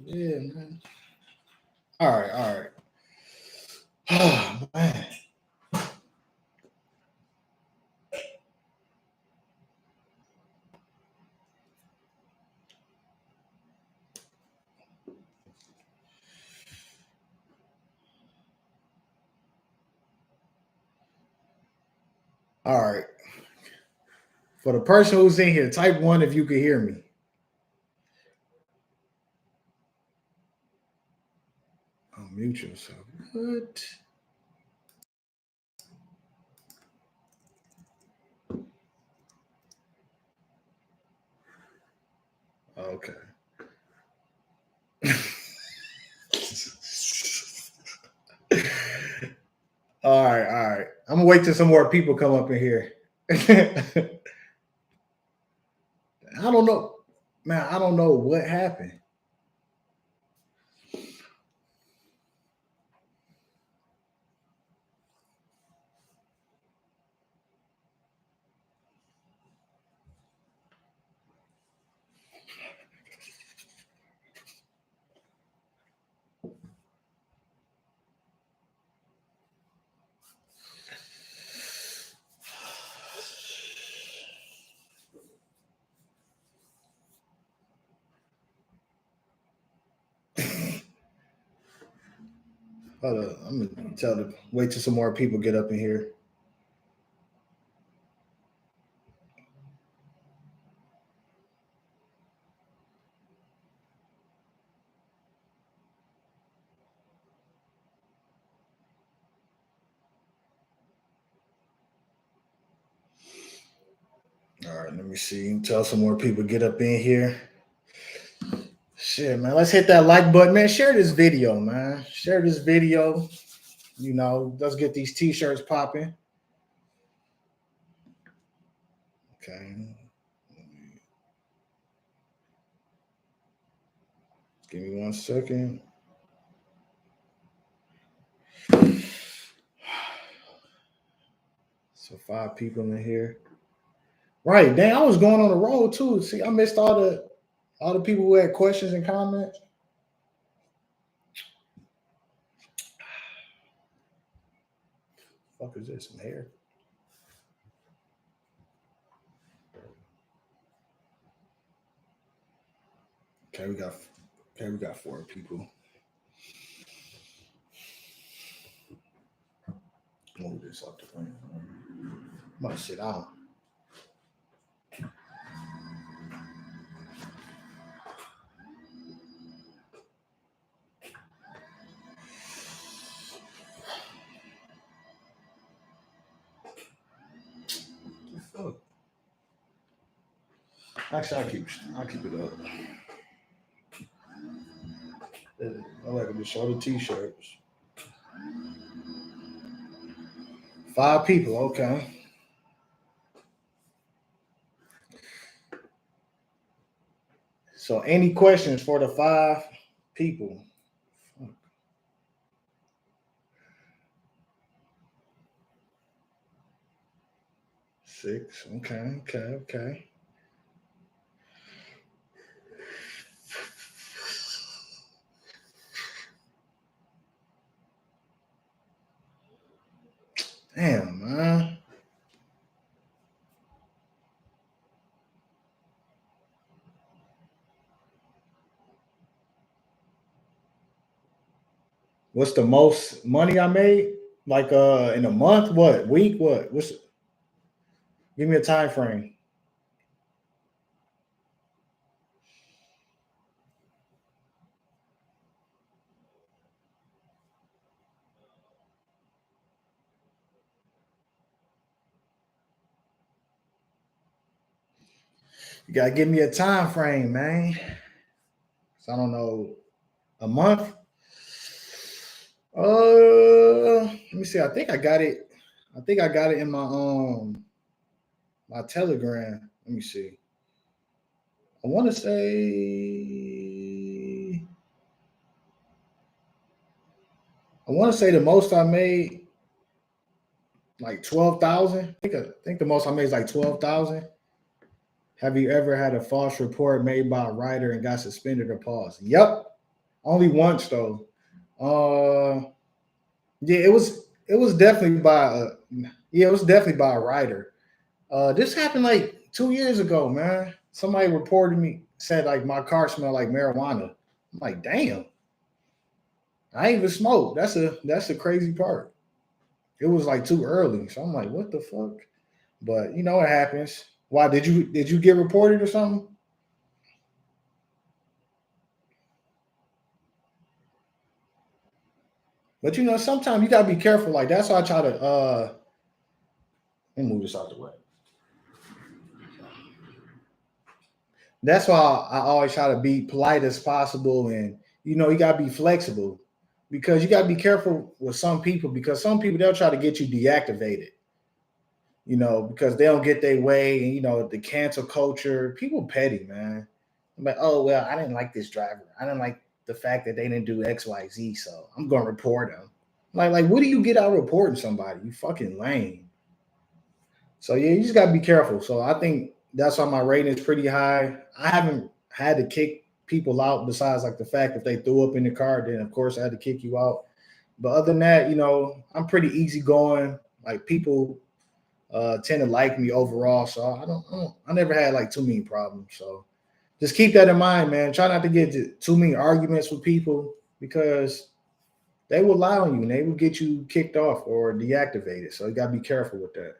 Yeah, man. All right, all right. Oh, man. All right. For the person who's in here, type one if you can hear me. Mute yourself. What? Okay. All right, all right. I'm gonna wait till some more people come up in here. I don't know, man. I don't know what happened. Hold on. I'm gonna wait till some more people get up in here. All right, let me see. Tell some more people get up in here. Shit, man. Let's hit that like button, man. Share this video, man. Share this video. Let's get these t-shirts popping. Okay. Give me 1 second. So 5 people in here. Right, dang, I was going on the road too. See, I missed all the people who had questions and comments. Fuck is this? Some hair. Okay, we got 4 people. Move this up the front. I'm gonna sit down. Actually, I'll keep it up. I like to just show the t-shirts. 5 people, okay. So any questions for the 5 people? 6, okay. Damn, man. What's the most money I made? Like in a month? What? Week? What? Give me a time frame. You gotta give me a time frame, man. So I don't know. A month? Let me see. I think I got it. I think I got it in my Telegram. Let me see. I want to say. I want to say the most I made, like 12,000. I think the most I made is like 12,000. Have you ever had a false report made by a writer and got suspended or paused? Yep. Only once though. Yeah, it was definitely by yeah, it was definitely by a writer. This happened like 2 years ago, man. Somebody reported me, said like my car smelled like marijuana. I'm like, damn, I ain't even smoked. That's the crazy part. It was like too early. So I'm like, what the fuck? But you know what happens. Why did you get reported or something? But you know, sometimes you gotta be careful. Like that's why I try to let me move this out the way. That's why I always try to be polite as possible, and you know, you gotta be flexible because you gotta be careful with some people because some people they'll try to get you deactivated, you know, because they don't get their way, and you know, the cancel culture, people petty, man. I'm like, oh well, I didn't like this driver. I didn't like the fact that they didn't do XYZ, so I'm gonna report them. Like, what do you get out of reporting somebody? You fucking lame. So yeah, you just gotta be careful. So I think that's why my rating is pretty high. I haven't had to kick people out besides like the fact if they threw up in the car, then of course I had to kick you out. But other than that, you know, I'm pretty easygoing. Like people tend to like me overall. So I never had like too many problems. So just keep that in mind, man. Try not to get to too many arguments with people because they will lie on you and they will get you kicked off or deactivated. So you gotta be careful with that.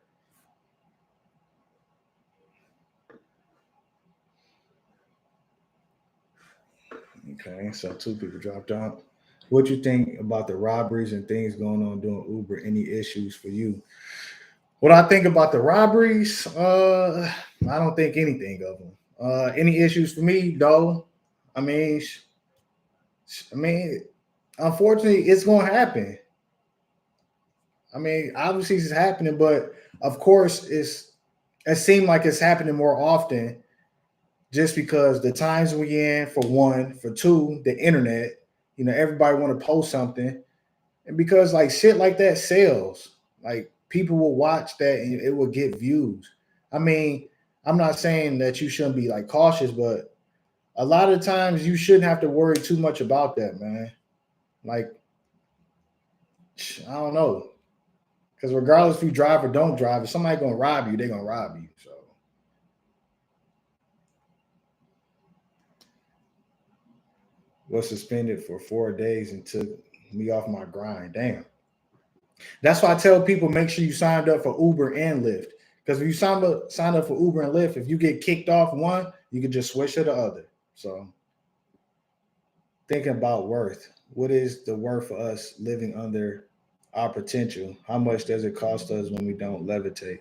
Okay, so two people dropped out. What you think about the robberies and things going on doing Uber? Any issues for you? What I think about the robberies? I don't think anything of them. Any issues for me though? I mean, I mean, unfortunately, it's going to happen. I mean, obviously it's happening, but of course, it seemed like it's happening more often just because the times we in for one, for two, the internet. You know, everybody want to post something, and because like shit like that sells, like people will watch that and it will get views. I mean, I'm not saying that you shouldn't be like cautious, but a lot of times you shouldn't have to worry too much about that, man. Like, I don't know, because regardless if you drive or don't drive, if somebody gonna rob you, they're gonna rob you. So was suspended for 4 days and took me off my grind. Damn. That's why I tell people make sure you signed up for Uber and Lyft. Because if you sign up for Uber and Lyft, if you get kicked off one, you can just switch to the other. So thinking about worth. What is the worth for us living under our potential? How much does it cost us when we don't levitate?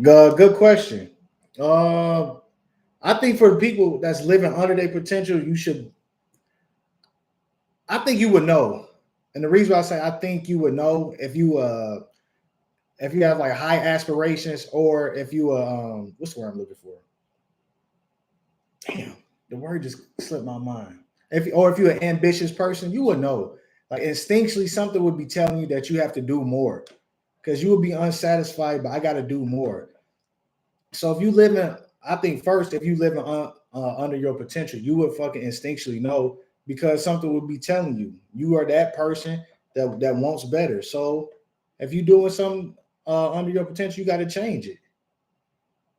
Good question. Uh, I think for the people that's living under their potential, you should. I think you would know, and the reason why I say I think you would know if you have like high aspirations or if you what's the word I'm looking for? Damn, the word just slipped my mind. If you're an ambitious person, you would know. Like instinctually, something would be telling you that you have to do more because you would be unsatisfied. But I got to do more. So if you live in, I think first, if you live in under your potential, you would fucking instinctually know because something would be telling you you are that person that wants better. So if you're doing something under your potential, you got to change it.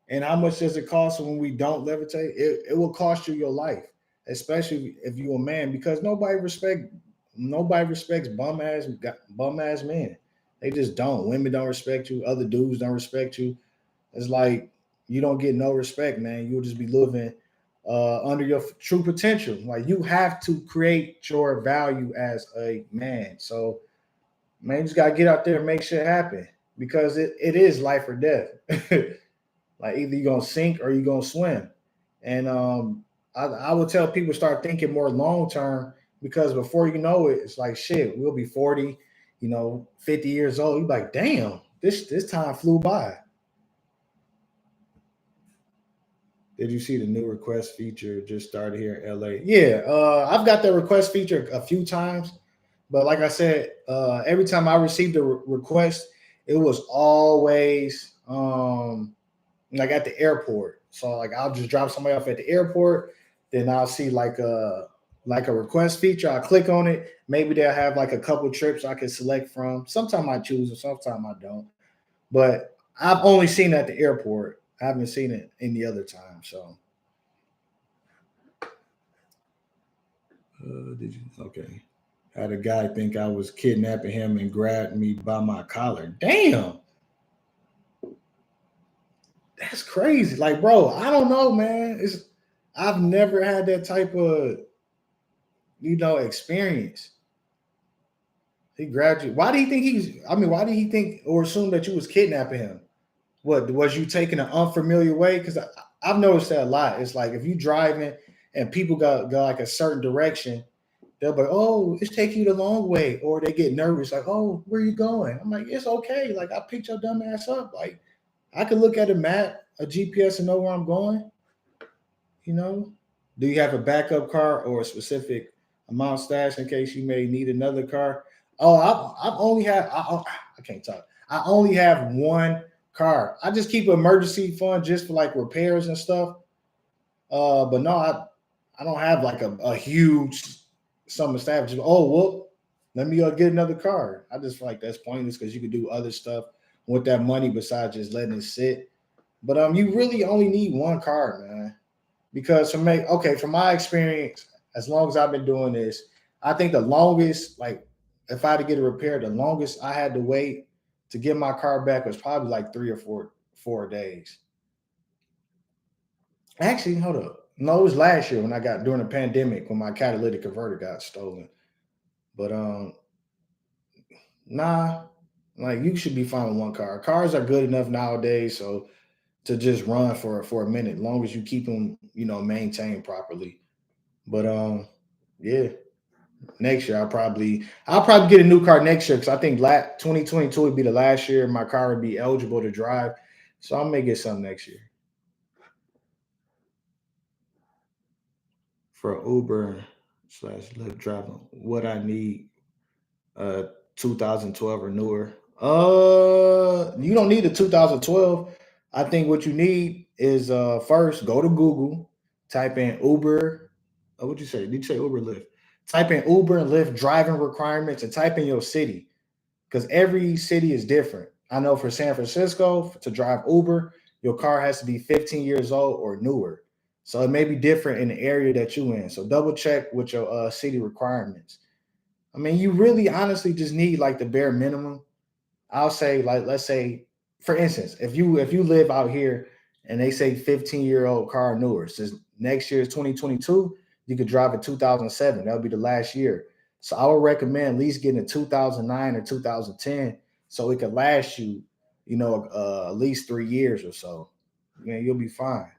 And how much does it cost when we don't levitate? It will cost you your life, especially if you're a man, because nobody respects bum ass men. They just don't. Women don't respect you. Other dudes don't respect you. It's like you don't get no respect, man. You'll just be living under your true potential. Like you have to create your value as a man. So man, you just gotta get out there and make shit happen because it is life or death. Like either you're gonna sink or you're gonna swim. And I would tell people start thinking more long term because before you know it, it's like shit, we'll be 40, 50 years old. You're like, damn, this time flew by. Did you see the new request feature just started here in LA? Yeah, I've got the request feature a few times, but like I said, every time I received a request, it was always like at the airport. So like I'll just drop somebody off at the airport, then I'll see like like a request feature. I click on it. Maybe they'll have like a couple trips I can select from. Sometimes I choose, and sometimes I don't. But I've only seen it at the airport. I haven't seen it any other time. So, did you? Okay. Had a guy think I was kidnapping him and grabbed me by my collar. Damn, that's crazy. Like, bro, I don't know, man. I've never had that type of experience. He grabbed you. Why do you think he's? I mean, why did he think or assume that you was kidnapping him? What was you taking an unfamiliar way? Because I've noticed that a lot. It's like if you driving and people go like a certain direction, they'll be, oh, it's taking you the long way, or they get nervous, like, oh, where you going? I'm like, it's okay. Like I picked your dumb ass up. Like I could look at a map, a GPS, and know where I'm going. You know, do you have a backup car or a specific amount stashed in case you may need another car? Oh, I've only had I can't talk. I only have one car. I just keep an emergency fund just for like repairs and stuff. But no, I don't have like a huge sum established. Oh well, let me get another car. I just feel like that's pointless because you could do other stuff with that money besides just letting it sit. But you really only need one car, man. Because from my experience, as long as I've been doing this, I think the longest, like if I had to get it repaired, the longest I had to wait to get my car back was probably like 3 or 4 days. Actually, hold up. No, it was last year when I got during the pandemic when my catalytic converter got stolen. But nah, like you should be fine with one car. Cars are good enough nowadays, so to just run for a minute, as long as you keep them, maintained properly. But yeah, next year I'll probably get a new car next year because I think 2022 would be the last year my car would be eligible to drive. So I may get something next year for Uber slash Lyft driving. What I need, uh, 2012 or newer. You don't need a 2012. I think what you need is first go to Google, type in Uber. What'd you say? Did you say Uber Lyft? Type in Uber and Lyft driving requirements and type in your city because every city is different. I know for San Francisco to drive Uber, your car has to be 15 years old or newer. So it may be different in the area that you in. So double check with your city requirements. I mean, you really honestly just need like the bare minimum. I'll say, like, let's say, for instance, if you live out here and they say 15-year-old car newer, says next year is 2022, you could drive a 2007. That'll be the last year. So I would recommend at least getting a 2009 or 2010 so it could last you, at least 3 years or so. Man, you'll be fine.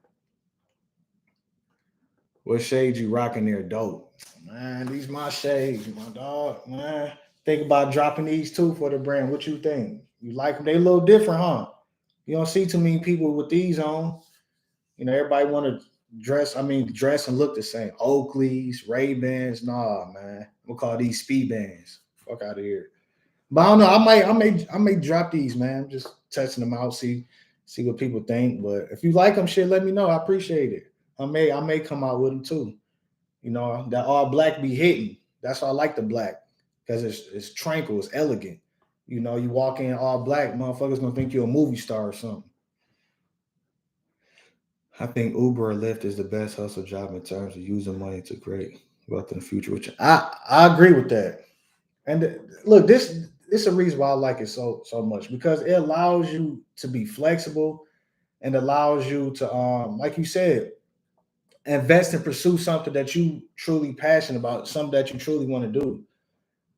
What shades you rocking there? Dope. Man, these my shades, my dog. Man, think about dropping these too for the brand. What you think? You like them? They a little different, huh? You don't see too many people with these on. Everybody want to dress. I mean, dress and look the same. Oakleys, Ray Bans. Nah, man. We'll call these speed bands. Fuck out of here. But I don't know. I may drop these, man. I'm just testing them out. See what people think. But if you like them, shit, let me know. I appreciate it. I may come out with them too. That all black be hitting. That's why I like the black because it's tranquil, it's elegant. You walk in all black, motherfuckers gonna think you're a movie star or something. I think Uber or Lyft is the best hustle job in terms of using money to create wealth in the future. Which I agree with that. And look, this is a reason why I like it so much because it allows you to be flexible and allows you to like you said invest and pursue something that you truly passionate about, something that you truly want to do.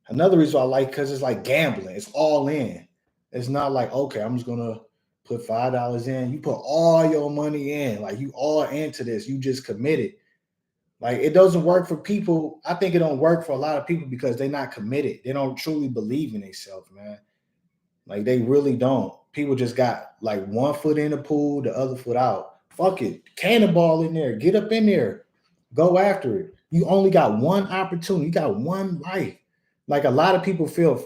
Another reason I like because it's like gambling. It's all in. It's not like okay, I'm just gonna put $5 in. You put all your money in, like you all into this. You just committed. Like it doesn't work for people. I think it don't work for a lot of people because they're not committed. They don't truly believe in themselves, man. Like they really don't. People just got like one foot in the pool, the other foot out. Fuck it. Cannonball in there. Get up in there. Go after it. You only got one opportunity. You got one life. Like a lot of people fear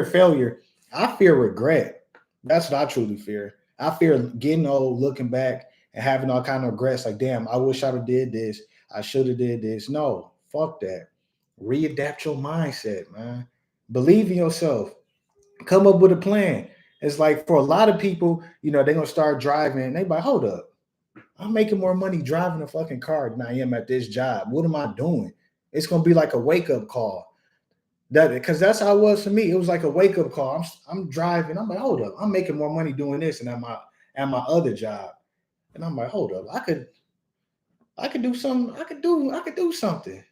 failure. I fear regret. That's what I truly fear. I fear getting old, looking back, and having all kind of regrets. Like, damn, I wish I'd have did this. I should have did this. No, fuck that. Readapt your mindset, man. Believe in yourself. Come up with a plan. It's like for a lot of people, they're gonna start driving and they like, hold up, I'm making more money driving a fucking car than I am at this job. What am I doing? It's gonna be like a wake-up call. That because that's how it was for me. It was like a wake-up call. I'm driving, I'm like, hold up, I'm making more money doing this than at my other job. And I'm like, hold up, I could do something. I could do something.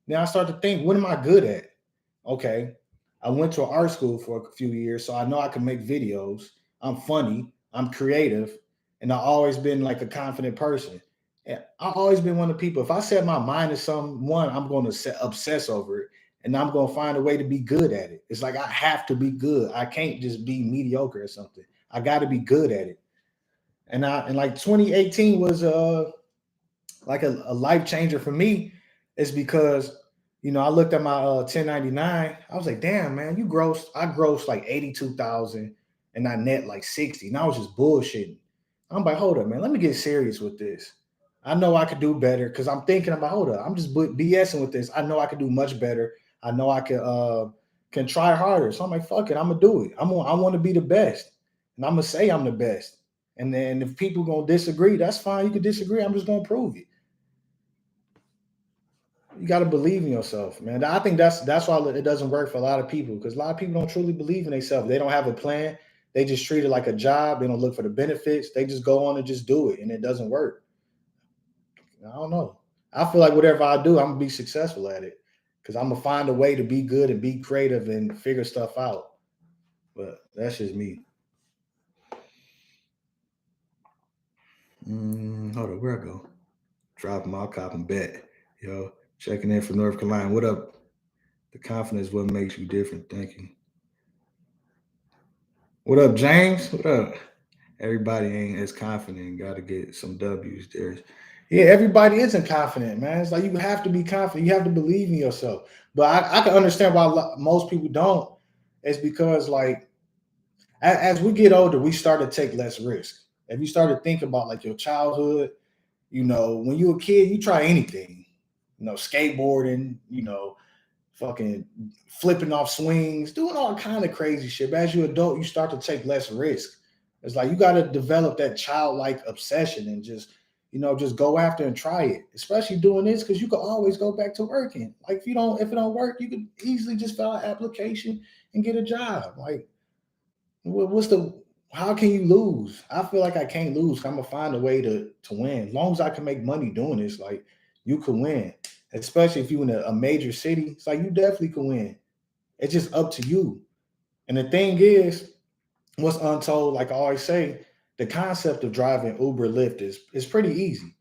Then I start to think, what am I good at? Okay, I went to art school for a few years, so I know I can make videos. I'm funny. I'm creative, and I've always been like a confident person. And I've always been one of the people. If I set my mind to something, one, I'm going to obsess over it, and I'm going to find a way to be good at it. It's like I have to be good. I can't just be mediocre or something. I got to be good at it. And like 2018 was like a life changer for me is because I looked at my 1099. I was like, damn, man, I grossed like 82,000 and I net like 60. And I was just bullshitting. I'm like, hold up, man, let me get serious with this. I know I could do better because I'm thinking about, hold up, I'm just BSing with this. I know I could do much better. I know I can try harder. So I'm like, fuck it, I'm gonna do it. I want to be the best. And I'm gonna say I'm the best. And then if people gonna disagree, that's fine. You can disagree. I'm just gonna prove it. You got to believe in yourself, man. I think that's why it doesn't work for a lot of people because a lot of people don't truly believe in themselves. They don't have a plan. They just treat it like a job. They don't look for the benefits. They just go on and just do it, and it doesn't work. I don't know. I feel like whatever I do, I'm gonna be successful at it because I'm gonna find a way to be good and be creative and figure stuff out. But that's just me. Hold on, where I go? Drop my cop and bet. Yo, checking in from North Carolina. What up? The confidence what makes you different. Thank you. What up, James? What up? Everybody ain't as confident. Got to get some W's there. Yeah, everybody isn't confident, man. It's like you have to be confident. You have to believe in yourself. But I can understand why most people don't. It's because like as we get older, we start to take less risk. If you start to think about like your childhood, when you were a kid, you try anything. Skateboarding, fucking flipping off swings, doing all kind of crazy shit. But as you adult, you start to take less risk. It's like you got to develop that childlike obsession and just go after and try it. Especially doing this because you can always go back to working. Like if it don't work, you could easily just fill out an application and get a job. Like what's the how can you lose? I feel like I can't lose. I'm gonna find a way to win. As long as I can make money doing this, like you can win. Especially if you in a major city, it's like you definitely can win. It's just up to you. And the thing is, what's untold, like I always say, the concept of driving Uber Lyft is pretty easy.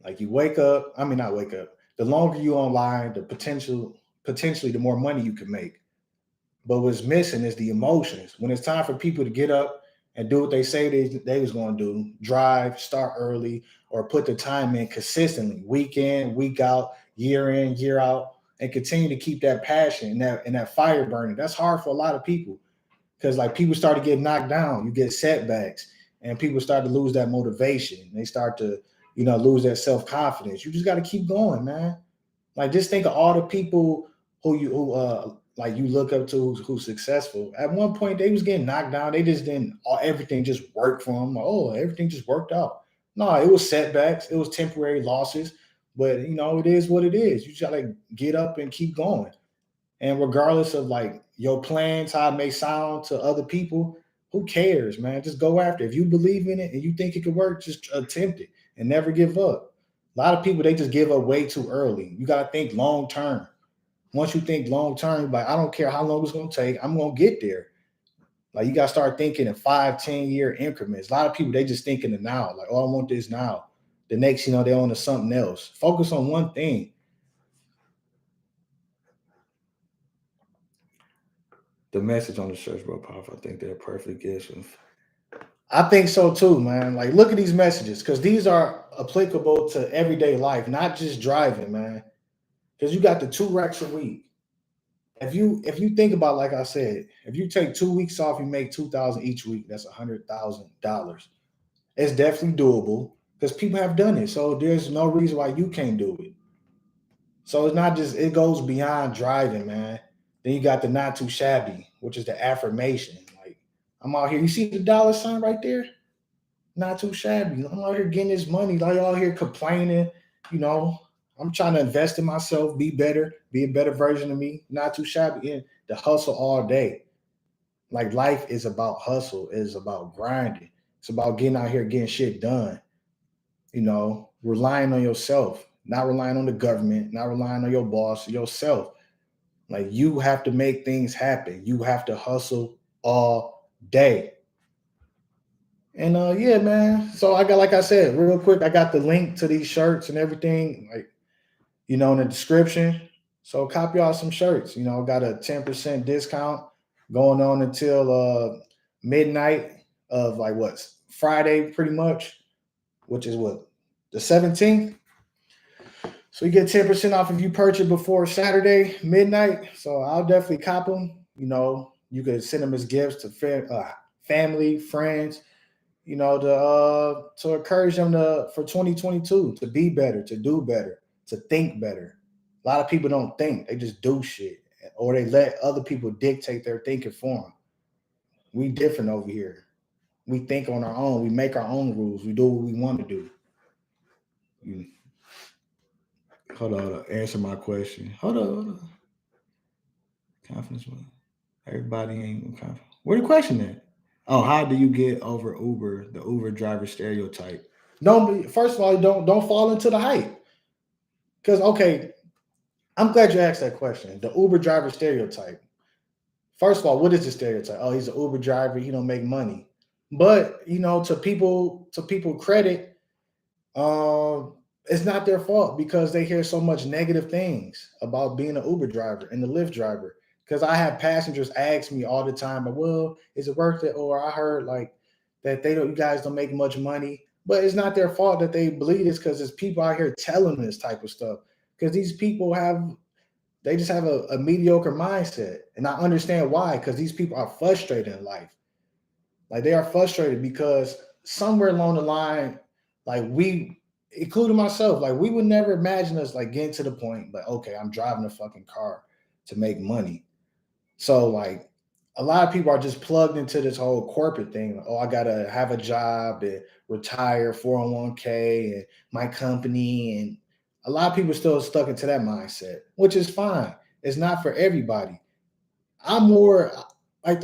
Like you wake up, I mean not wake up. The longer you online, the potentially the more money you can make. But what's missing is the emotions. When it's time for people to get up and do what they say they was going to do, drive, start early, or put the time in consistently, week in, week out, year in, year out, and continue to keep that passion and that fire burning. That's hard for a lot of people because like people start to get knocked down, you get setbacks, and people start to lose that motivation. They start to, lose that self confidence. You just got to keep going, man. Like just think of all the people who like you look up to who's successful. At one point they was getting knocked down. They just didn't everything just worked for them. Like, oh, everything just worked out. No, it was setbacks. It was temporary losses. But it is what it is. You just gotta get up and keep going. And regardless of like your plans, how it may sound to other people, who cares, man? Just go after it. If you believe in it and you think it could work, just attempt it and never give up. A lot of people they just give up way too early. You gotta think long term. Once you think long term, like I don't care how long it's gonna take, I'm gonna get there. Like you gotta start thinking in 5, 10 year increments. A lot of people they just think in the now, like, oh, I want this now. The next, they're on to something else. Focus on one thing. The message on the shirts, bro, powerful. I think they're perfect gifts. I think so too, man. Like, look at these messages because these are applicable to everyday life, not just driving, man. Because you got the 2 racks a week. If you think about, like I said, if you take 2 weeks off, you make 2,000 each week. That's $100,000. It's definitely doable. because people have done it. So there's no reason why you can't do it. So it's not just, it goes beyond driving, man. Then you got the not too shabby, which is the affirmation. Like, I'm out here. You see the dollar sign right there? Not too shabby. I'm out here getting this money. Like, y'all here complaining, you know. I'm trying to invest in myself, be better, be a better version of me. Not too shabby. And the hustle all day. Like, life is about hustle, it's about grinding. It's about getting out here, getting shit done. Relying on yourself, not relying on the government, not relying on your boss, yourself. Like, you have to make things happen. You have to hustle all day. And yeah, man. So I got, like I said, real quick, I got the link to these shirts and everything, like, in the description. So copy out some shirts. Got a 10% discount going on until midnight of, like, what, Friday, pretty much, which is what, the 17th. So you get 10% off if you purchase before Saturday midnight. So I'll definitely cop them. You could send them as gifts to family, friends, to encourage them for 2022 to be better, to do better, to think better. A lot of people don't think; they just do shit, or they let other people dictate their thinking for them. We different over here. We think on our own. We make our own rules. We do what we want to do. You, hold on, answer my question. Hold on. Confidence. Everybody ain't confident. Where the question at? Oh, how do you get over Uber, the Uber driver stereotype? Don't first of all, don't fall into the hype. Because, okay, I'm glad you asked that question. The Uber driver stereotype. First of all, what is the stereotype? Oh, he's an Uber driver. He don't make money. But to people credit, it's not their fault because they hear so much negative things about being an Uber driver and the Lyft driver. Because I have passengers ask me all the time, "But well, is it worth it?" Or I heard like that you guys don't make much money. But it's not their fault that they believe this because there's people out here telling them this type of stuff. Because these people they just have a mediocre mindset. And I understand why, because these people are frustrated in life. Like, they are frustrated because somewhere along the line, like, we, including myself, like, we would never imagine us like getting to the point, like, okay, I'm driving a fucking car to make money. So, like, a lot of people are just plugged into this whole corporate thing. Oh, I gotta have a job and retire, 401k, and my company. And a lot of people still stuck into that mindset, which is fine. It's not for everybody. I'm more like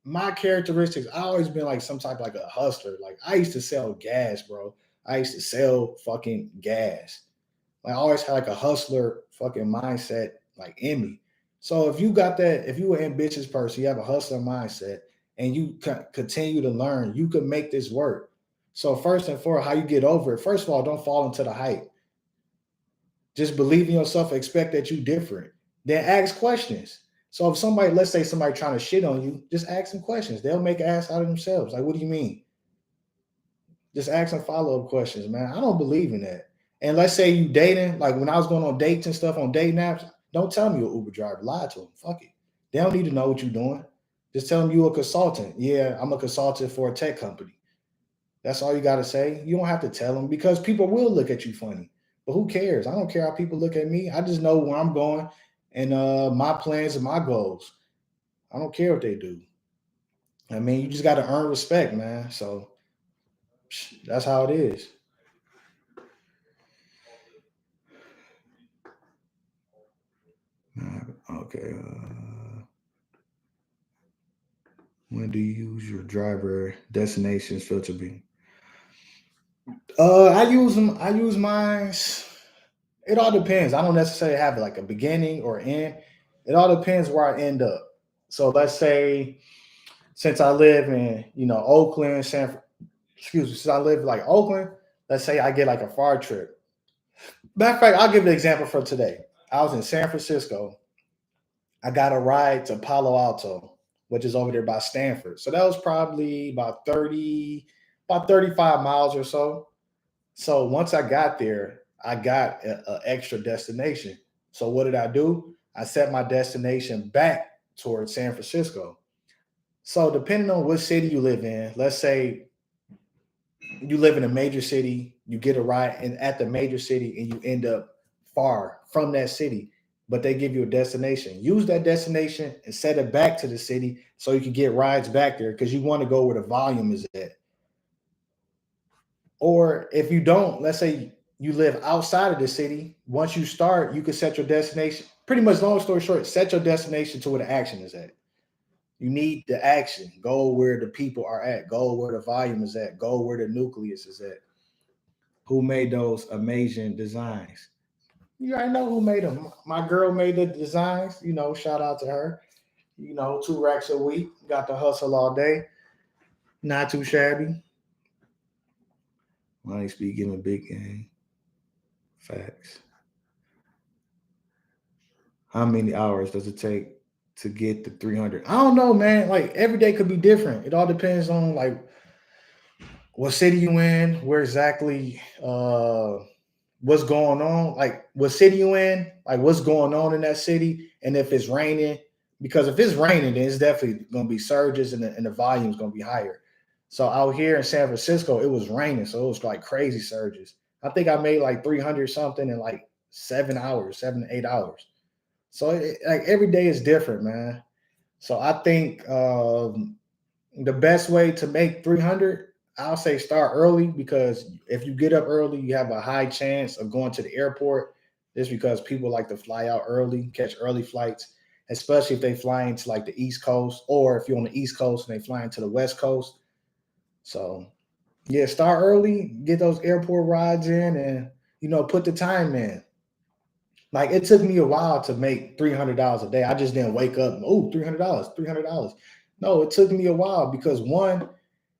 my characteristics. I always been like some type like a hustler. Like, I used to sell gas, bro. I used to sell fucking gas. Like, I always had like a hustler fucking mindset like in me. So if you got that, if you an ambitious person, you have a hustler mindset, and you continue to learn, you can make this work. So first and foremost, how you get over it? First of all, don't fall into the hype. Just believe in yourself. Expect that you different. Then ask questions. So if somebody, let's say somebody trying to shit on you, just ask them questions. They'll make an ass out of themselves. Like, what do you mean? Just ask some follow-up questions, man. I don't believe in that. And let's say you dating, like when I was going on dates and stuff on dating apps, don't tell me you're an Uber driver. Lie to them. Fuck it. They don't need to know what you're doing. Just tell them you're a consultant. Yeah, I'm a consultant for a tech company. That's all you got to say. You don't have to tell them because people will look at you funny. But who cares? I don't care how people look at me. I just know where I'm going and my plans and my goals. I don't care what they do. I mean, you just got to earn respect, man. So that's how it is. Okay. When do you use your driver destinations filter be? I use them. I use mine. It all depends. I don't necessarily have like a beginning or end. It all depends where I end up. So let's say, since I live in Oakland, since I live like Oakland, let's say I get like a far trip. Matter of fact, I'll give an example for today. I was in San Francisco. I got a ride to Palo Alto, which is over there by Stanford. So that was probably about 35 miles or so. So once I got there, I got an extra destination. So what did I do? I set my destination back towards San Francisco. So depending on what city you live in, let's say you live in a major city, you get a ride and at the major city and you end up far from that city, but they give you a destination. Use that destination and set it back to the city so you can get rides back there because you want to go where the volume is at. Or if you don't, let's say you live outside of the city, once you start, you can set your destination. Pretty much, long story short, set your destination to where the action is at. You need the action. Go where the people are at. Go where the volume is at. Go where the nucleus is at. Who made those amazing designs? You already know who made them. My girl made the designs. Shout out to her. 2 racks a week. Got to hustle all day. Not too shabby. Money speak giving a big game. Facts. How many hours does it take to get the 300? I don't know, man. Like every day could be different. It all depends on like what city you in, where exactly what's going on, like what city you in, like what's going on in that city, and if it's raining. Because if it's raining, then it's definitely going to be surges and the volume is going to be higher. So out here in San Francisco, it was raining, so it was like crazy surges. I think I made like 300 something in like 7 hours, 7 to 8 hours. So like every day is different, man. So I think the best way to make 300, I'll say start early because if you get up early, you have a high chance of going to the airport. Just because people like to fly out early, catch early flights, especially if they fly into like the East Coast or if you're on the East Coast and they fly into the West Coast. So yeah, start early, get those airport rides in, and put the time in. Like it took me a while to make $300 a day. I just didn't wake up, oh, $300, $300. No, it took me a while because one,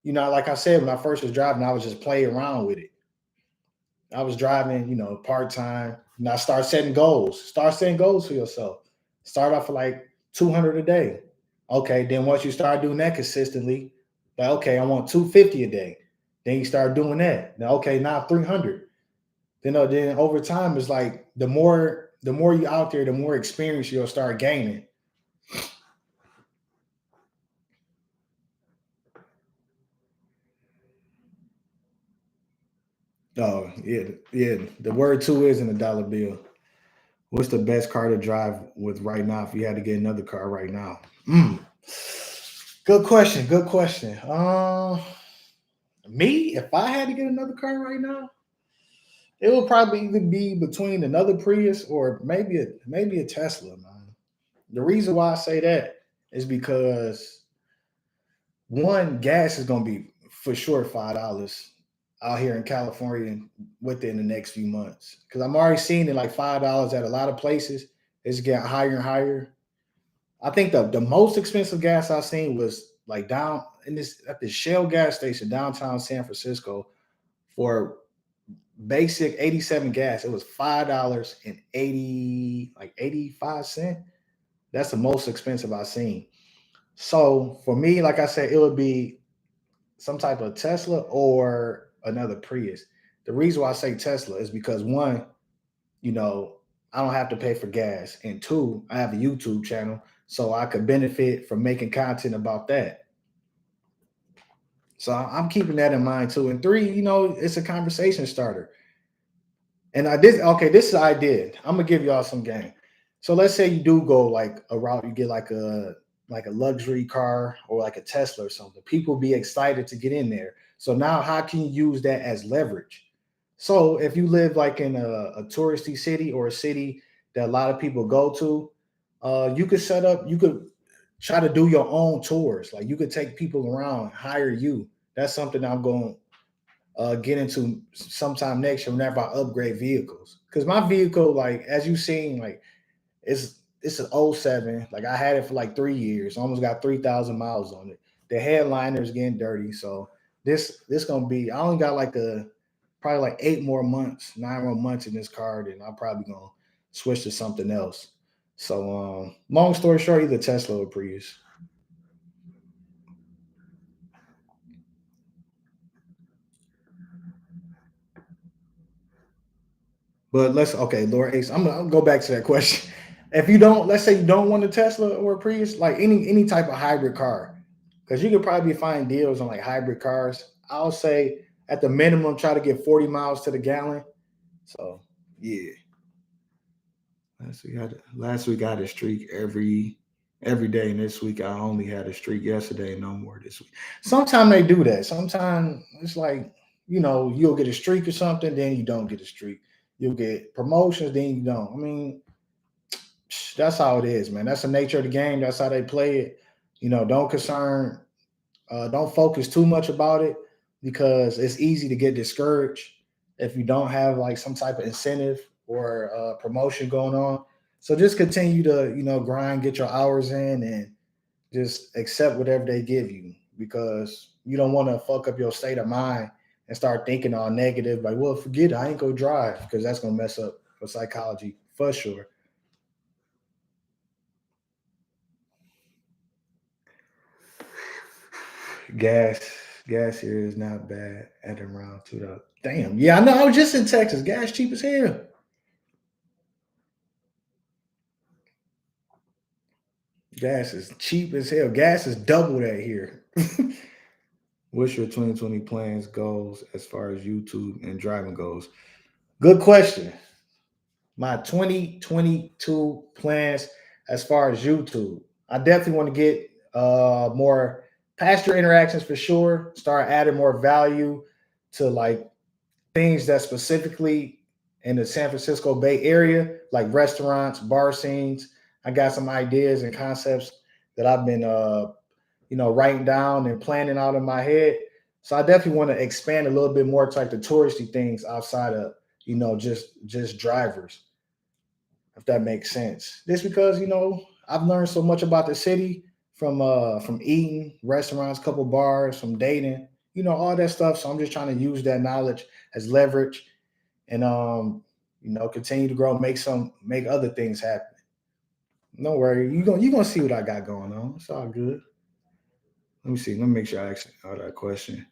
like I said, when I first was driving, I was just playing around with it. I was driving, part time. And I start setting goals. Start setting goals for yourself. Start off with like 200 a day. Okay, then once you start doing that consistently, like okay, I want 250 a day. Then you start doing that. Now, okay, now 300. Then over time, it's like the more you out there, the more experience you'll start gaining. Oh yeah, yeah. The word two is in a dollar bill. What's the best car to drive with right now if you had to get another car right now? Mm. Good question. Good question. Me, if I had to get another car right now, it would probably either be between another Prius or maybe a Tesla, man. The reason why I say that is because one, gas is gonna be for sure $5 out here in California within the next few months. Because I'm already seeing it like $5 at a lot of places. It's getting higher and higher. I think the most expensive gas I've seen was like down in this at the Shell gas station downtown San Francisco for basic 87 gas. It was $5 and 85 cents. That's the most expensive I've seen. So for me, like I said, it would be some type of Tesla or another Prius. The reason why I say Tesla is because one, you know, I don't have to pay for gas, and two, I have a YouTube channel, so I could benefit from making content about that. So I'm keeping that in mind too. And three, it's a conversation starter. And this is I did. I'm gonna give y'all some game. So let's say you do go like a route, you get like a luxury car or like a Tesla or something. People be excited to get in there. So now how can you use that as leverage? So if you live like in a touristy city or a city that a lot of people go to, you could try to do your own tours. Like you could take people around, hire you. That's something I'm going get into sometime next year whenever I upgrade vehicles. Because my vehicle, like as you've seen, like it's an '07. Like I had it for like 3 years, almost got 3,000 miles on it. The headliner is getting dirty, so this gonna be. I only got like probably like 8 more months, 9 more months in this car, then I'm probably gonna switch to something else. So long story short, either Tesla or Prius. But let's okay, Lord Ace. I'm gonna go back to that question. If you don't, let's say you don't want a Tesla or a Prius, like any type of hybrid car, because you could probably find deals on like hybrid cars. I'll say at the minimum try to get 40 miles to the gallon. So yeah. Last week I had a streak every day, and this week I only had a streak yesterday, no more this week. Sometimes they do that. Sometimes it's like, you'll get a streak or something, then you don't get a streak. You'll get promotions, then you don't. I mean, that's how it is, man. That's the nature of the game. That's how they play it. Don't focus too much about it because it's easy to get discouraged if you don't have like some type of incentive or promotion going on. So just continue to grind, get your hours in, and just accept whatever they give you because you don't want to fuck up your state of mind and start thinking all negative. Like, well, forget it, I ain't gonna drive because that's gonna mess up your psychology for sure. Gas, gas here is not bad at around $2. Damn, yeah, I know. I was just in Texas. Gas cheap as hell. Gas is cheap as hell. Gas is double that here. What's your 2020 plans, goals as far as YouTube and driving goes? Good question. My 2022 plans as far as YouTube. I definitely want to get more pastor interactions for sure. Start adding more value to like things that specifically in the San Francisco Bay Area, like restaurants, bar scenes. I got some ideas and concepts that I've been writing down and planning out in my head. So I definitely want to expand a little bit more to like the touristy things outside of just drivers, if that makes sense. This because I've learned so much about the city from eating, restaurants, couple bars, from dating, all that stuff. So I'm just trying to use that knowledge as leverage and continue to grow, make other things happen. No worry, you gonna see what I got going on. It's all good. Let me see. Let me make sure I ask all that question.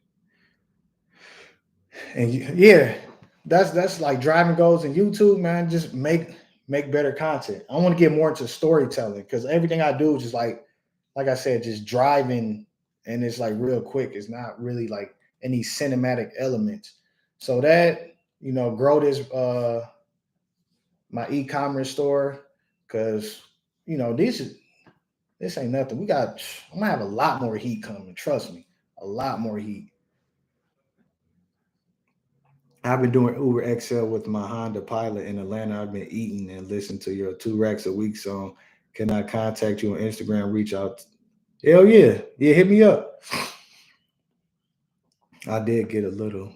And yeah, that's like driving goals and YouTube, man. Just make better content. I want to get more into storytelling because everything I do is just like I said, just driving, and it's like real quick. It's not really like any cinematic elements. So that grow my e-commerce store because this ain't nothing. I'm gonna have a lot more heat coming. Trust me, a lot more heat. I've been doing Uber XL with my Honda Pilot in Atlanta. I've been eating and listening to your 2 racks a week song. Can I contact you on Instagram? Reach out. Hell yeah. Yeah, hit me up. I did get a little.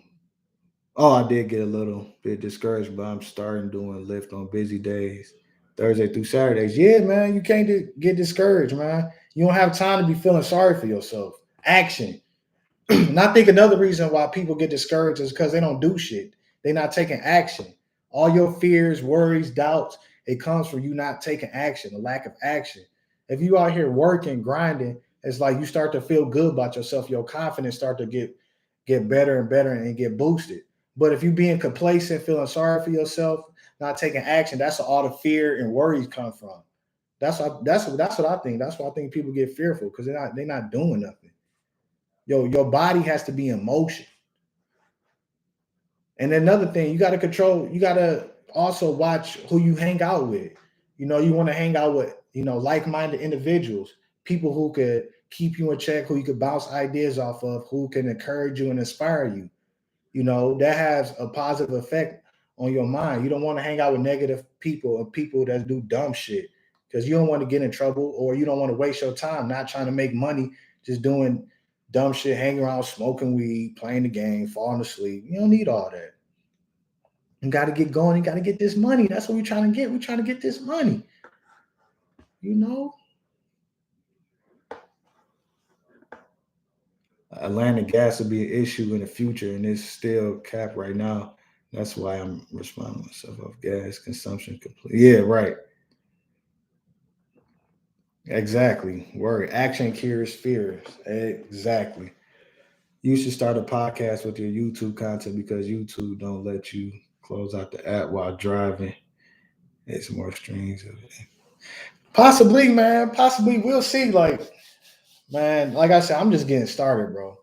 Oh, I did get a little bit discouraged, but I'm starting doing Lyft on busy days, Thursday through Saturdays. Yeah, man, you can't get discouraged, man. You don't have time to be feeling sorry for yourself. Action. And I think another reason why people get discouraged is because they don't do shit. They're not taking action. All your fears, worries, doubts, it comes from you not taking action, a lack of action. If you out here working, grinding, it's like you start to feel good about yourself. Your confidence start to get better and better and get boosted. But if you being complacent, feeling sorry for yourself, not taking action, that's where all the fear and worries come from. That's what I think. That's why I think people get fearful because they're not doing nothing. Your body has to be in motion. And another thing, you gotta also watch who you hang out with. You want to hang out with, like-minded individuals, people who could keep you in check, who you could bounce ideas off of, who can encourage you and inspire you. That has a positive effect on your mind. You don't want to hang out with negative people or people that do dumb shit because you don't want to get in trouble or you don't want to waste your time not trying to make money, just doing dumb shit, hanging around, smoking weed, playing the game, falling asleep. You don't need all that. You got to get going. You got to get this money. That's what we're trying to get. We're trying to get this money. You know, Atlanta gas will be an issue in the future, and it's still capped right now. That's why I'm responding myself of gas consumption complete. Yeah, right. Exactly. Word. Action cures fears. Exactly. You should start a podcast with your YouTube content because YouTube don't let you close out the app while driving. It's more streams of it. Possibly, man. Possibly. We'll see. Man, like I said, I'm just getting started, bro.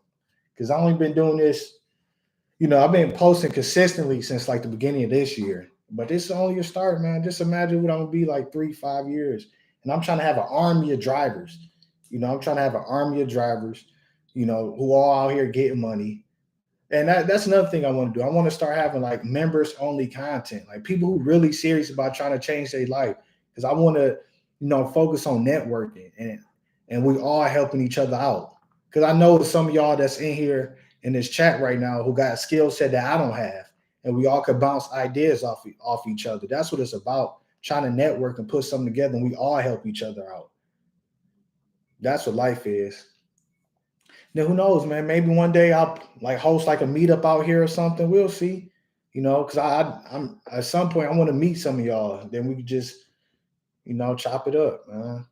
Because I only been doing this. I've been posting consistently since like the beginning of this year. But this is only a start, man. Just imagine what I'm gonna be like 3, 5 years. And I'm trying to have an army of drivers. I'm trying to have an army of drivers, who all out here getting money. And that's another thing I want to do. I want to start having like members only content, like people who really serious about trying to change their life. Because I want to, focus on networking and we all helping each other out. Because I know some of y'all that's in here in this chat right now who got a skill set that I don't have, and we all could bounce ideas off each other. That's what it's about. Trying to network and put something together, and we all help each other out. That's what life is. Now who knows, man? Maybe one day I'll like host like a meetup out here or something. We'll see. Because I'm at some point I want to meet some of y'all. Then we could just, chop it up, man.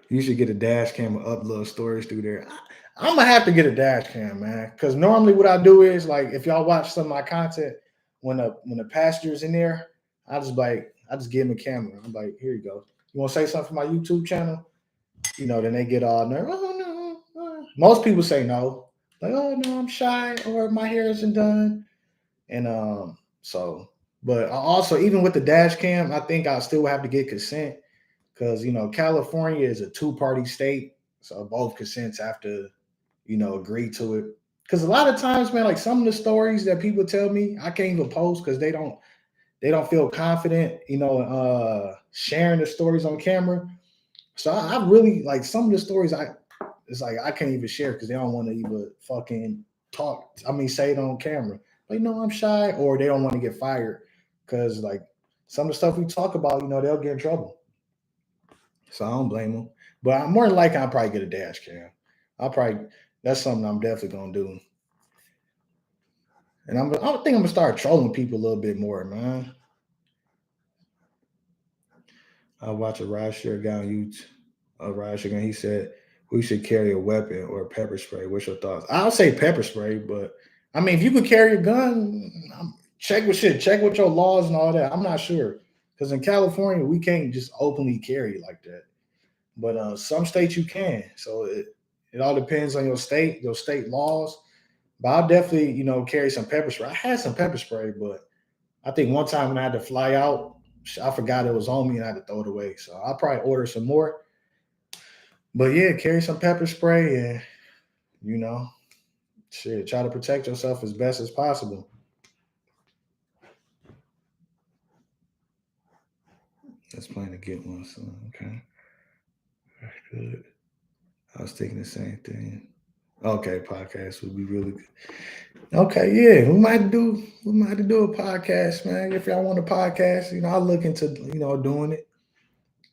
You should get a dash cam and upload stories through there. I'm gonna have to get a dash cam, man. Because normally what I do is like if y'all watch some of my content, when the pastor's in there, I just give him a camera. I'm like, here you go. You want to say something for my YouTube channel? Then they get all nervous. Oh no. Most people say no. Like, oh no, I'm shy or my hair isn't done. And but also even with the dash cam, I think I still have to get consent because California is a two-party state, so both consents have to agree to it. Because a lot of times, man, like some of the stories that people tell me, I can't even post because they don't feel confident, sharing the stories on camera. So I really like some of the stories. It's like I can't even share because they don't want to even fucking talk. I mean, say it on camera. Like, no, I'm shy, or they don't want to get fired because like some of the stuff we talk about, they'll get in trouble. So I don't blame them. But more than likely, I'll probably get a dash cam. That's something I'm definitely gonna do. And I think I'm gonna start trolling people a little bit more, man. I watch a rideshare guy on YouTube. A rideshare guy, he said we should carry a weapon or pepper spray. What's your thoughts? I'll say pepper spray, but I mean, if you could carry a gun, check with your laws and all that. I'm not sure because in California we can't just openly carry like that. But some states you can. So it all depends on your state laws. But I'll definitely carry some pepper spray. I had some pepper spray, but I think one time when I had to fly out, I forgot it was on me and I had to throw it away. So I'll probably order some more. But yeah, carry some pepper spray and you know, shit, try to protect yourself as best as possible. Let's plan to get one soon. Okay. That's good. I was thinking the same thing. Okay, podcast would be really good. Okay, yeah, we might do a podcast, man. If y'all want a podcast, I'll look into doing it.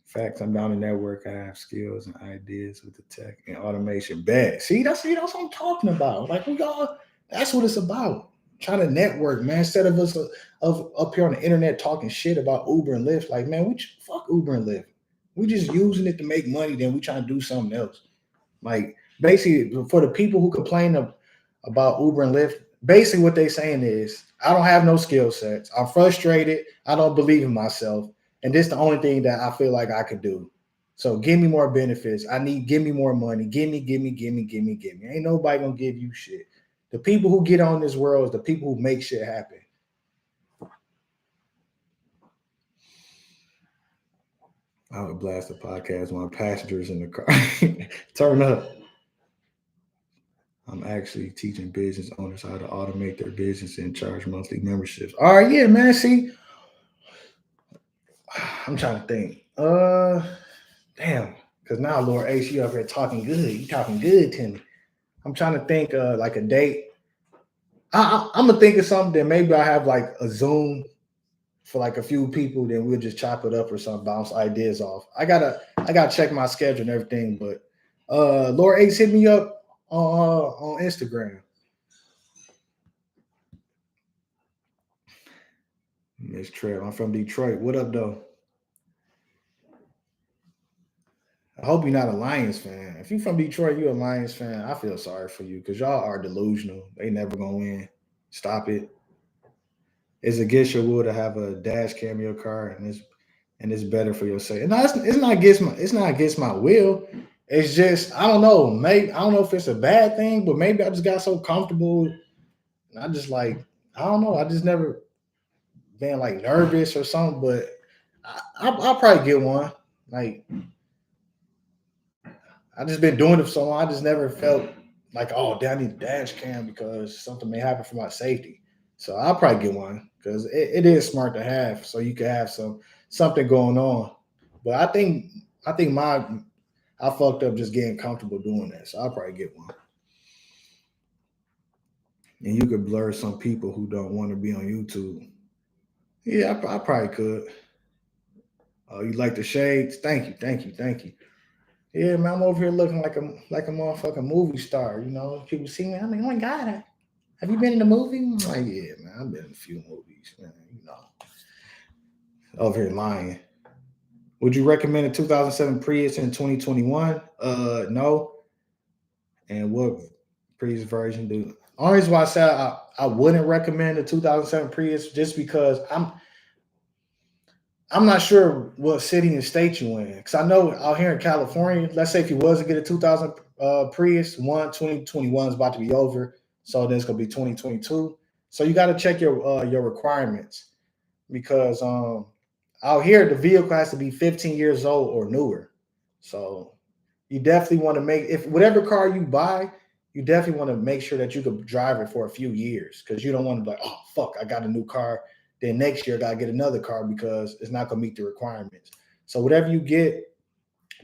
Facts, I'm down to network. I have skills and ideas with the tech and automation. Bad. See, that's what I'm talking about. Like we all, that's what it's about. Trying to network, man. Instead of us of up here on the internet talking shit about Uber and Lyft, like man, fuck Uber and Lyft. We just using it to make money. Then we trying to do something else. Like basically, for the people who complain about Uber and Lyft, basically what they saying is, I don't have no skill sets. I'm frustrated. I don't believe in myself, and this is the only thing that I feel like I could do. So give me more benefits. Give me more money. Give me, give me, give me, give me, give me. Ain't nobody gonna give you shit. The people who get on this world is the people who make shit happen. I would blast the podcast while passengers in the car. Turn up. I'm actually teaching business owners how to automate their business and charge monthly memberships. All right, yeah, man. See, I'm trying to think. Damn, because now Lord H, you up here talking good. You talking good to me. I'm trying to think like a date. I'm gonna think of something that maybe I have like a Zoom for like a few people, then we'll just chop it up or something, bounce ideas off. I gotta check my schedule and everything, but Lord Ace hit me up on Instagram. Miss Trev, I'm from Detroit. What up, though? I hope you're not a Lions fan. If you're from Detroit, you're a Lions fan. I feel sorry for you because y'all are delusional. They never gonna win. Stop it. It's against your will to have a dash cam in your car, and it's better for your safety. No, it's not against my will. It's just I don't know. Maybe I don't know if it's a bad thing, but maybe I just got so comfortable. And I just like I don't know. I just never been like nervous or something. But I'll probably get one. Like I just been doing it for so long. I just never felt like oh, damn, I need a dash cam because something may happen for my safety. So I'll probably get one because it is smart to have, so you can have something going on. But I think I fucked up just getting comfortable doing that. So I'll probably get one. And you could blur some people who don't want to be on YouTube. Yeah, I probably could. Oh, you like the shades? Thank you, thank you, thank you. Yeah, man, I'm over here looking like a motherfucking movie star. You know, people see me. I mean, oh my god, have you been in a movie? I'm like, yeah, man, I've been in a few movies, man. You know, over here lying. Would you recommend a 2007 Prius in 2021? No. And what Prius version do? Only reason why I said I wouldn't recommend the 2007 Prius just because I'm not sure what city and state you in. Because I know out here in California, let's say if you was to get a 2000 Prius, 2021 is about to be over. So then it's going to be 2022. So you got to check your requirements because out here, the vehicle has to be 15 years old or newer. So you definitely want to make, if whatever car you buy, you definitely want to make sure that you can drive it for a few years because you don't want to be like, oh, fuck, I got a new car then next year, I got to get another car because it's not going to meet the requirements. So whatever you get,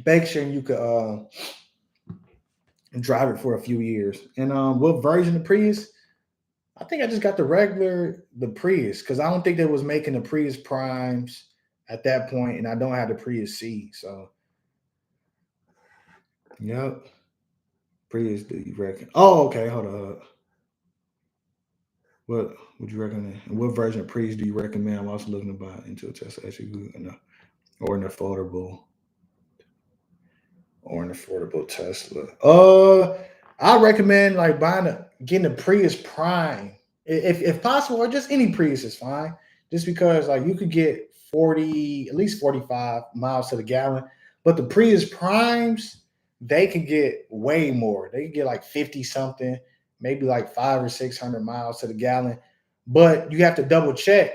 make sure you can drive it for a few years. And what version of Prius? I think I just got the Prius because I don't think they was making the Prius Primes at that point, and I don't have the Prius C. So, yep, Prius. Do you reckon? Oh, okay. Hold on. What would you recommend? And what version of Prius do you recommend? I'm also looking to buy into a Tesla SUV or an affordable Tesla. I recommend like getting a Prius Prime, if possible, or just any Prius is fine. Just because like you could get 40, at least 45 miles to the gallon, but the Prius Primes they can get way more. They can get like 50 something, maybe like 500 or 600 miles to the gallon. But you have to double check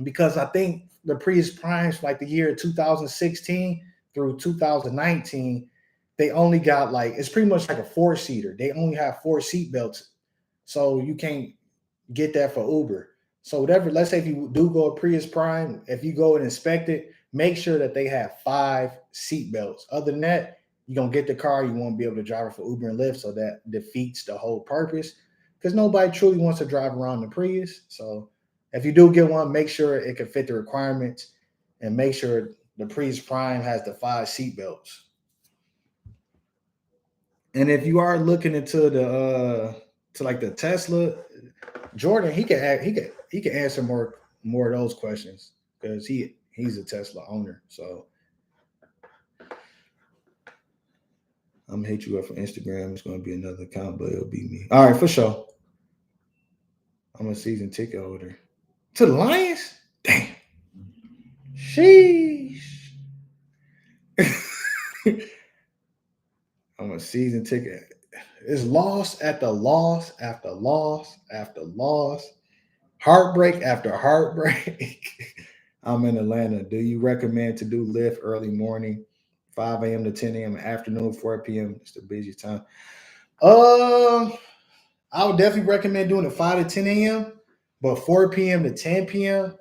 because I think the Prius Primes, like the year 2016 through 2019, they only got like it's pretty much like a four seater. They only have four seat belts, so you can't get that for Uber. So whatever, let's say if you do go a Prius Prime, if you go and inspect it, make sure that they have five seat belts. Other than that, you're gonna get the car, you won't be able to drive it for Uber and Lyft, so that defeats the whole purpose. Because nobody truly wants to drive around the Prius. So if you do get one, make sure it can fit the requirements and make sure the Prius Prime has the five seat belts. And if you are looking into the to like the Tesla, Jordan, he can answer more of those questions because he's a Tesla owner. So I'm gonna hit you up for Instagram. It's gonna be another account, but it'll be me. All right, for sure. I'm a season ticket holder to the Lions. Damn, sheesh. I'm a season ticket. It's loss after loss after loss after loss, heartbreak after heartbreak. I'm in Atlanta. Do you recommend to do Lyft early morning, 5 a.m. to 10 a.m. afternoon, 4 p.m.? It's the busiest time. Uh, I would definitely recommend doing it 5 to 10 a.m. But 4 p.m. to 10 p.m.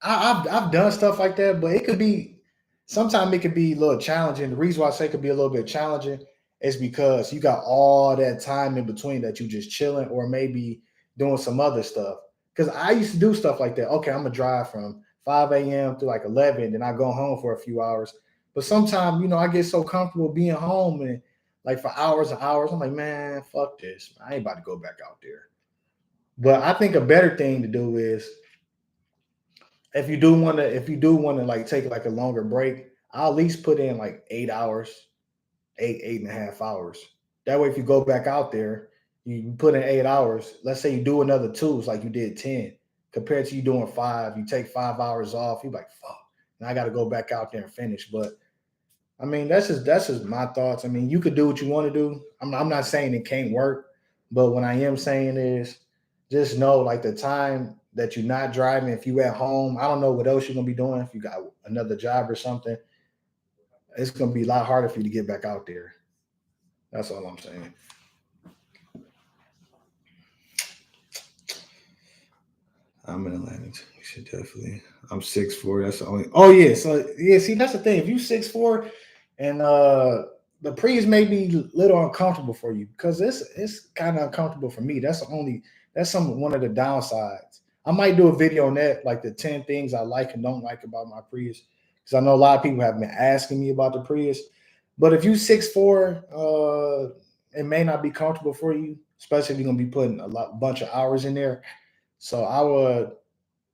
I've done stuff like that, but it could be sometimes it could be a little challenging. The reason why I say it could be a little bit challenging is because you got all that time in between that you just chilling or maybe doing some other stuff. Because I used to do stuff like that. Okay, I'm gonna drive from 5 a.m. to like 11, then I go home for a few hours. But sometimes, I get so comfortable being home and like for hours and hours, I'm like, man, fuck this. I ain't about to go back out there. But I think a better thing to do is if you do want to like take like a longer break, I'll at least put in like 8 hours, eight and a half hours. That way, if you go back out there, you put in 8 hours. Let's say you do another two, it's like you did 10. Compared to you doing five, you take 5 hours off. You're like, fuck, and I got to go back out there and finish. But I mean, that's just my thoughts. I mean, you could do what you want to do. I'm not saying it can't work, but what I am saying is just know like the time that you're not driving, if you at home, I don't know what else you're gonna be doing. If you got another job or something, it's gonna be a lot harder for you to get back out there. That's all I'm saying. I'm in Atlanta. You should definitely. I'm 6'4". That's the only. Oh yeah. So yeah. See, that's the thing. If you 6'4", and the Prius may be a little uncomfortable for you because it's kind of uncomfortable for me. That's the only. That's one of the downsides. I might do a video on that, like the 10 things I like and don't like about my Prius, because I know a lot of people have been asking me about the Prius. But if you 6'4", it may not be comfortable for you, especially if you're gonna be putting bunch of hours in there. So I would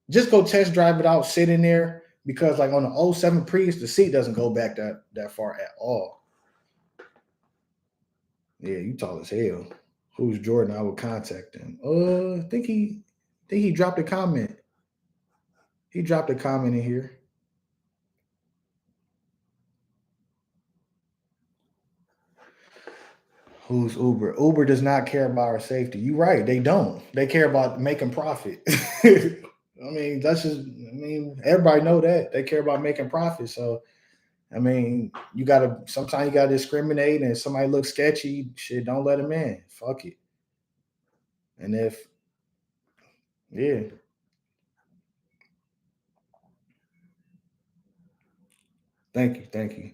just go test drive it out, sit in there, because like on the '07 Prius, the seat doesn't go back that far at all. Yeah, you tall as hell. Who's Jordan? I would contact him. I think he dropped a comment. He dropped a comment in here. Who's Uber? Uber does not care about our safety. You right, they don't. They care about making profit. I mean, that's just. I mean, everybody know that they care about making profit. So I mean, you gotta sometimes you gotta discriminate, and if somebody looks sketchy, shit, don't let them in. Fuck it. And if yeah, thank you.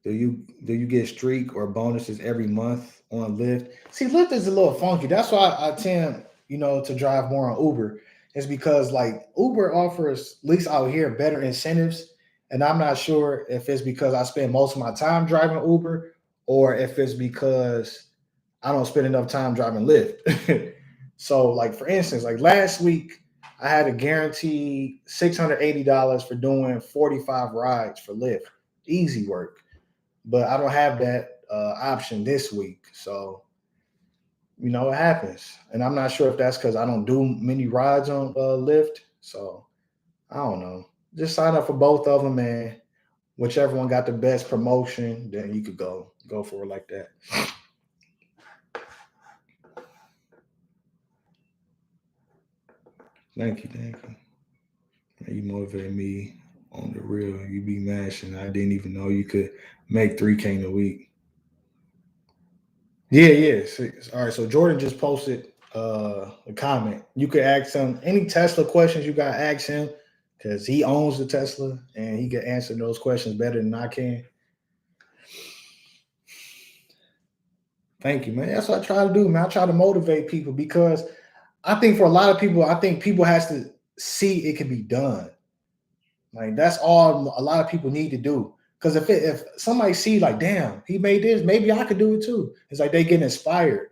Do you get streak or bonuses every month on Lyft? See, Lyft is a little funky. That's why I tend, to drive more on Uber. Is because like Uber offers, at least out here, better incentives. And I'm not sure if it's because I spend most of my time driving Uber or if it's because I don't spend enough time driving Lyft. So, like for instance, like last week, I had a guaranteed $680 for doing 45 rides for Lyft. Easy work, but I don't have that option this week. So, it happens. And I'm not sure if that's because I don't do many rides on Lyft. So, I don't know. Just sign up for both of them, and whichever one got the best promotion, then you could go for it like that. Thank you. You motivate me on the real. You be mashing. I didn't even know you could make 3K in a week. Yeah, yeah. All right. So Jordan just posted a comment. You could ask him any Tesla questions you got. Ask him because he owns the Tesla and he can answer those questions better than I can. Thank you, man. That's what I try to do, man. I try to motivate people because I think for a lot of people, I think people has to see it can be done. Like that's all a lot of people need to do. Because if somebody see like, damn, he made this, maybe I could do it too. It's like they get inspired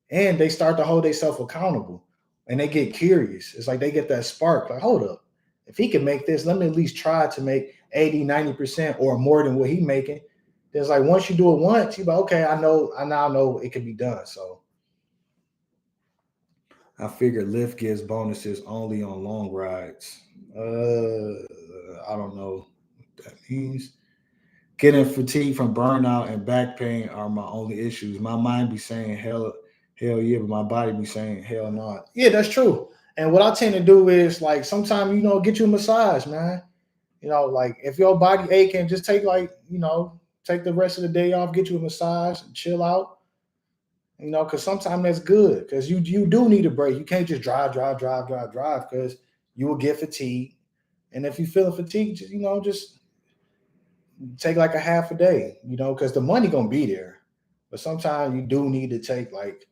and they start to hold themselves accountable and they get curious. It's like they get that spark. Like, hold up, if he can make this, let me at least try to make 80, 90% or more than what he making. There's like once you do it once, you're like, okay, I now know it can be done. So I figured Lyft gives bonuses only on long rides. I don't know what that means. Getting fatigue from burnout and back pain are my only issues. My mind be saying hell yeah, but my body be saying hell no. Yeah, that's true. And what I tend to do is like sometimes get you a massage, man. Like if your body aching, just take take the rest of the day off, get you a massage, and chill out. Because sometimes that's good because you do need a break. You can't just drive because you will get fatigued. And if you feeling fatigued, just take like a half a day, because the money gonna be there. But sometimes you do need to take like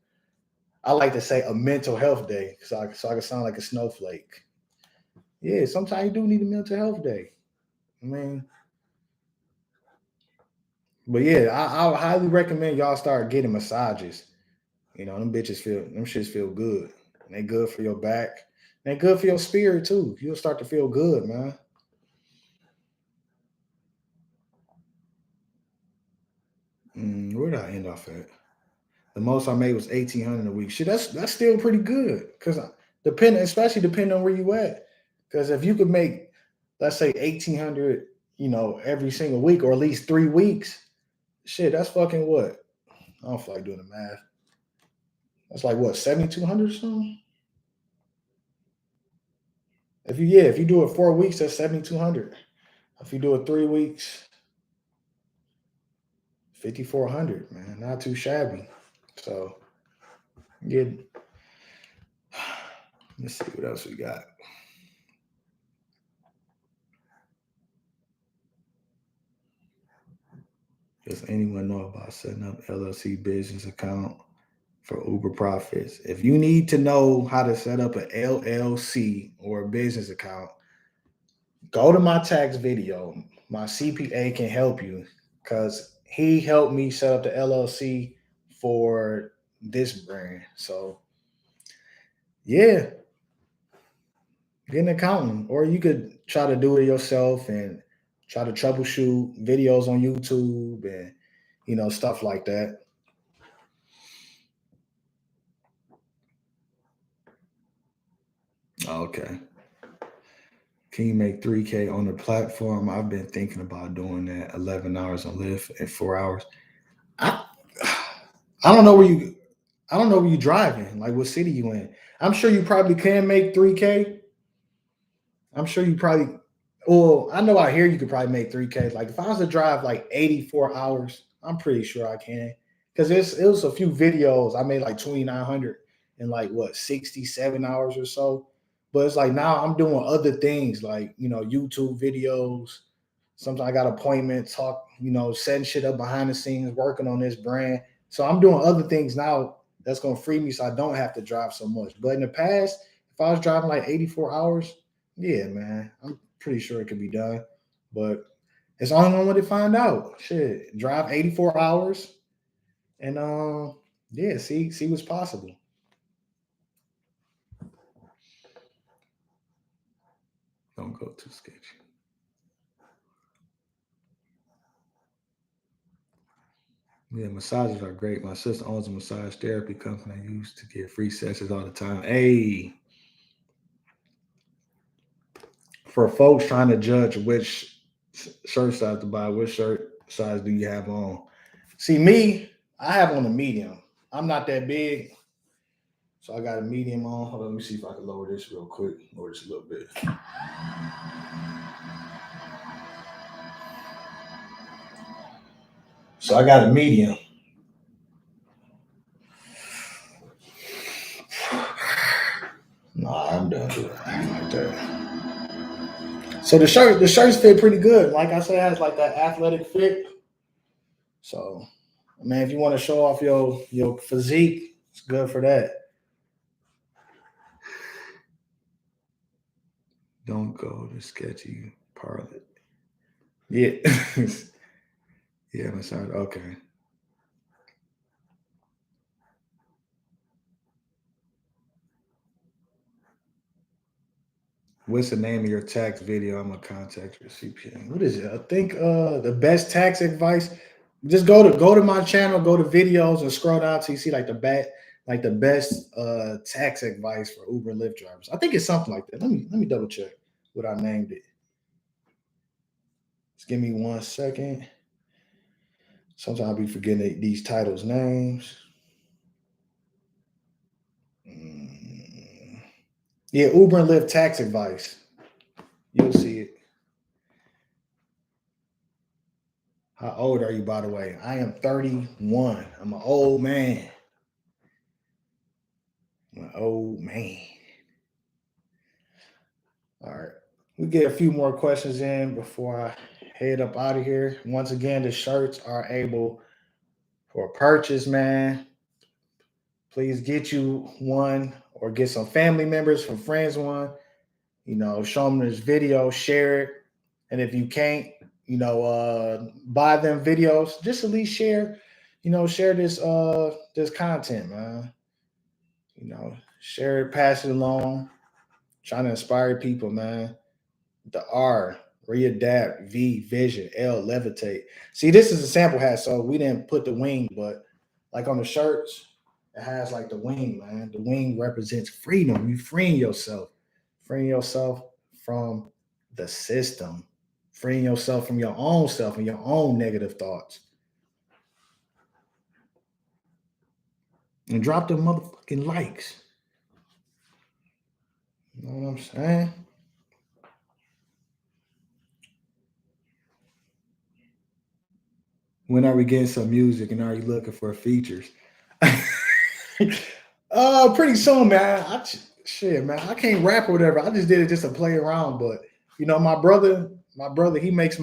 I like to say a mental health day, so I can sound like a snowflake. Yeah, sometimes you do need a mental health day. I mean, but yeah, I would highly recommend y'all start getting massages. Them shits feel good. And they good for your back. And they good for your spirit too. You'll start to feel good, man. Where did I end off at? The most I made was 1,800 a week. Shit, that's still pretty good. Especially depending on where you at. Because if you could make, let's say 1,800 every single week, or at least 3 weeks. Shit, that's fucking what? I don't feel like doing the math. That's like what, 7,200 or something? If you do it 4 weeks, that's 7,200. If you do it 3 weeks, 5,400, man. Not too shabby. So get let's see what else we got. Does anyone know about setting up LLC business account for Uber profits? If you need to know how to set up an LLC or a business account, go to my tax video. My CPA can help you because he helped me set up the LLC for this brand. So yeah, get an accountant, or you could try to do it yourself and try to troubleshoot videos on YouTube and stuff like that. Okay. Can you make 3K on the platform? I've been thinking about doing that. 11 hours on Lyft and 4 hours. I I don't know where you I don't know where you driving. Like what city you in? I'm sure you probably can make 3K. I'm sure you probably. Well, I know out here you could probably make 3K. Like if I was to drive like 84 hours, I'm pretty sure I can. Because it was a few videos I made like 2,900 in like what 67 hours or so. But it's like now I'm doing other things like YouTube videos. Sometimes I got appointments, setting shit up behind the scenes, working on this brand. So I'm doing other things now that's gonna free me so I don't have to drive so much. But in the past, if I was driving like 84 hours, yeah, man, I'm pretty sure it could be done. But it's only one way to find out. Shit, drive 84 hours and yeah, see what's possible. Don't go too sketchy. Yeah, massages are great. My sister owns a massage therapy company. I use to get free sessions all the time. Hey, for folks trying to judge which shirt size to buy, which shirt size do you have on? See, me, I have on a medium. I'm not that big, so I got a medium on. Hold on, let me see if I can lower this real quick. Lower this a little bit. So I got a medium. Nah, I'm done doing anything like that. So the shirts fit pretty good. Like I said, it has like that athletic fit. So, man, if you want to show off your physique, it's good for that. Don't go to sketchy parlor. Yeah. Yeah, massage. Okay. What's the name of your tax video? I'm gonna contact your CPA. What is it? I think the best tax advice. Just go to my channel, go to videos, and scroll down till you see like the best tax advice for Uber and Lyft drivers. I think it's something like that. Let me double check what I named it. Just give me 1 second. Sometimes I be forgetting these titles names. Mm. Yeah, Uber and Lyft tax advice. You'll see it. How old are you, by the way? I am 31. I'm an old man. I'm an old man. All right. We get a few more questions in before I head up out of here. Once again, the shirts are able for purchase, man. Please get you one or get some family members, some friends one. Show them this video, share it. And if you can't, buy them videos, just at least share this content, man. Share it, pass it along, trying to inspire people, man. The R, readapt, V, vision, L, levitate. See, this is a sample hat, so we didn't put the wing, but like on the shirts, it has like the wing, man. The wing represents freedom. You freeing yourself from the system, freeing yourself from your own self and your own negative thoughts. And drop the motherfucking likes. You know what I'm saying? When are we getting some music and are you looking for features? Pretty soon, man. Shit, man. I can't rap or whatever. I just did it just to play around. But you know, my brother, he makes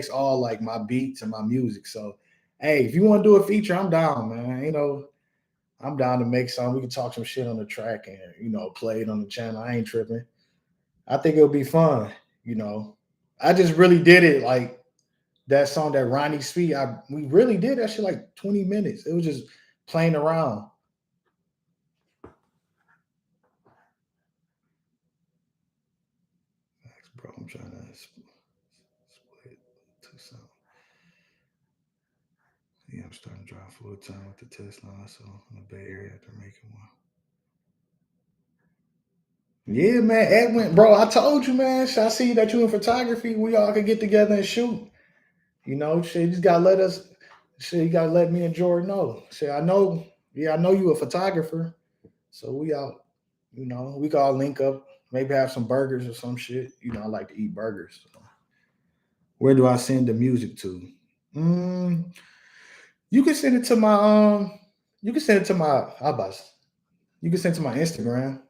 all like my beats and my music. So hey, if you want to do a feature, I'm down, man. You know, I'm down to make some. We can talk some shit on the track and play it on the channel. I ain't tripping. I think it'll be fun. You know, I just really did it like that song, that Ronnie Sweet. We really did that shit like 20 minutes. It was just playing around. Bro, I'm trying to split two songs. Yeah, I'm starting to drive full time with the Tesla, so in the Bay Area they're making one. Yeah, man, Edwin, bro, I told you, man. I see that you in photography. We all can get together and shoot. You know, shit, you just gotta let us. Shit, you gotta let me and Jordan know. Shit, I know. Yeah, I know you a photographer, so we out. You know, we can all link up. Maybe have some burgers or some shit. You know, I like to eat burgers. So. Where do I send the music to? Mm, you can send it to my You can send it to my Abbas. You can send it to my Instagram.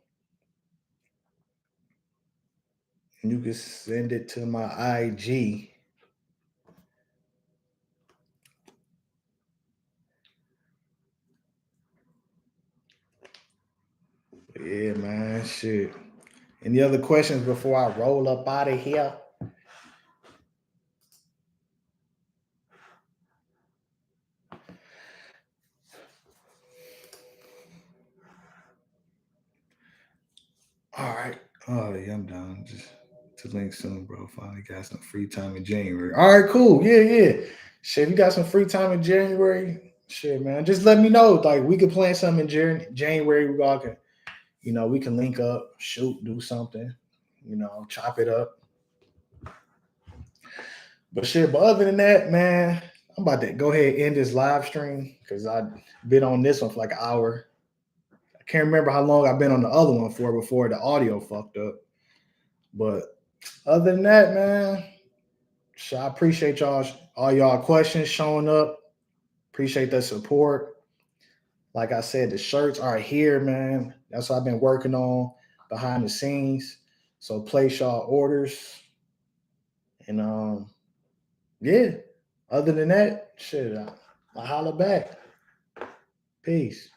And you can send it to my IG. Yeah, man. Shit. Any other questions before I roll up out of here? All right. Oh yeah, I'm down. Just to link soon, bro. Finally got some free time in January. All right, cool. Yeah, yeah. Shit, you got some free time in January? Shit, man. Just let me know. Like we could plan something in January. We all can, we can link up, shoot, do something, chop it up. But shit, but other than that, man, I'm about to go ahead and end this live stream because I've been on this one for like an hour. I can't remember how long I've been on the other one for before the audio fucked up. But other than that, man, I appreciate all y'all questions showing up. Appreciate the support. Like I said, the shirts are here, man. That's what I've been working on behind the scenes. So place y'all orders. And yeah. Other than that, shit, I holla back. Peace.